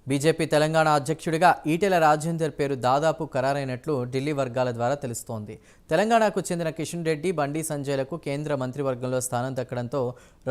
BJP Telangana అధ్యక్షుడిగా ఈటెల రాజేందర్ పేరు దాదాపు ఖరారైనట్లు ఢిల్లీ వర్గాల ద్వారా తెలుస్తోంది. తెలంగాణకు చెందిన కిషన్ రెడ్డి, బండి సంజయ్లకు కేంద్ర మంత్రివర్గంలో స్థానం దక్కడంతో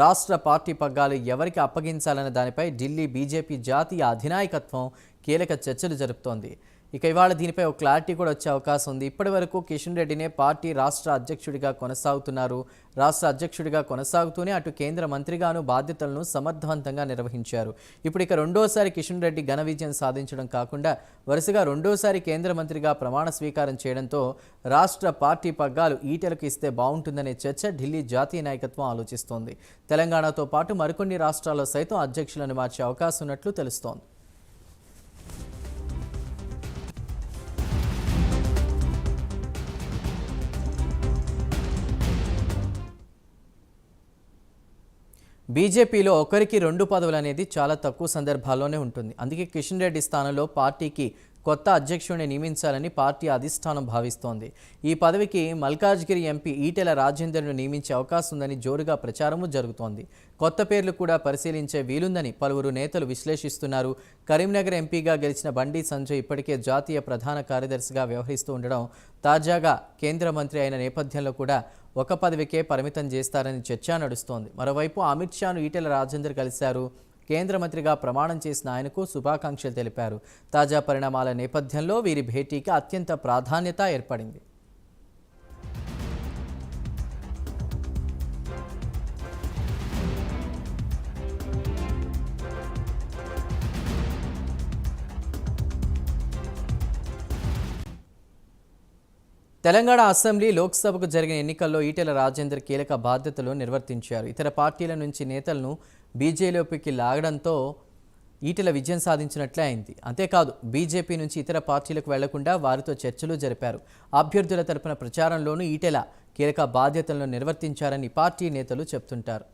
రాష్ట్ర పార్టీ పగ్గాలు ఎవరికి అప్పగించాలన్న దానిపై ఢిల్లీ బీజేపీ జాతీయ అధినాయకత్వం కీలక చర్చలు జరుపుతోంది. ఇక ఇవాళ దీనిపై ఒక క్లారిటీ కూడా వచ్చే అవకాశం ఉంది. ఇప్పటివరకు కిషన్ రెడ్డినే పార్టీ రాష్ట్ర అధ్యక్షుడిగా కొనసాగుతున్నారు. రాష్ట్ర అధ్యక్షుడిగా కొనసాగుతూనే అటు కేంద్ర మంత్రిగాను బాధ్యతలను సమర్థవంతంగా నిర్వహించారు. ఇప్పుడు ఇక రెండోసారి కిషన్ రెడ్డి ఘన విజయం సాధించడం కాకుండా వరుసగా రెండోసారి కేంద్ర మంత్రిగా ప్రమాణ స్వీకారం చేయడంతో రాష్ట్ర పార్టీ పగ్గాలు ఈటెలకు ఇస్తే బాగుంటుందనే చర్చ ఢిల్లీ జాతీయ నాయకత్వం ఆలోచిస్తోంది. తెలంగాణతో పాటు మరికొన్ని రాష్ట్రాల్లో సైతం అధ్యక్షులను మార్చే అవకాశం ఉన్నట్లు తెలుస్తోంది. బీజేపీలో ఒకరికి రెండు పదవులు అనేది చాలా తక్కువ సందర్భాల్లోనే ఉంటుంది. అందుకే కిషన్ రెడ్డి స్థానంలో పార్టీకి కొత్త అధ్యక్షుడిని నియమించాలని పార్టీ అధిష్టానం భావిస్తోంది. ఈ పదవికి మల్కాజ్గిరి ఎంపీ ఈటెల రాజేందర్ను నియమించే అవకాశం ఉందని జోరుగా ప్రచారము జరుగుతోంది. కొత్త పేర్లు కూడా పరిశీలించే వీలుందని పలువురు నేతలు విశ్లేషిస్తున్నారు. కరీంనగర్ ఎంపీగా గెలిచిన బండి సంజయ్ ఇప్పటికే జాతీయ ప్రధాన కార్యదర్శిగా వ్యవహరిస్తూ ఉండడం, తాజాగా కేంద్ర మంత్రి అయిన నేపథ్యంలో కూడా ఒక పదవికే పరిమితం చేస్తారని చర్చ నడుస్తోంది. మరోవైపు అమిత్ షాను ఈటెల రాజేందర్ కలిశారు. కేంద్ర మంత్రిగా ప్రమాణం చేసిన ఆయనకు శుభాకాంక్షలు తెలిపారు. తాజా పరిణామాల నేపథ్యంలో వీరి భేటీకి అత్యంత ప్రాధాన్యత ఏర్పడింది. తెలంగాణ అసెంబ్లీ, లోక్సభకు జరిగిన ఎన్నికల్లో ఈటెల రాజేందర్ కీలక బాధ్యతలు నిర్వర్తించారు. ఇతర పార్టీల నుంచి నేతలను బీజేపీలోకి లాగడంతో ఈటెల విజయం సాధించినట్లే అయింది. అంతేకాదు బీజేపీ నుంచి ఇతర పార్టీలకు వెళ్లకుండా వారితో చర్చలు జరిపారు. అభ్యర్థుల తరపున ప్రచారంలోనూ ఈటెల కీలక బాధ్యతలను నిర్వర్తించారని పార్టీ నేతలు చెబుతుంటారు.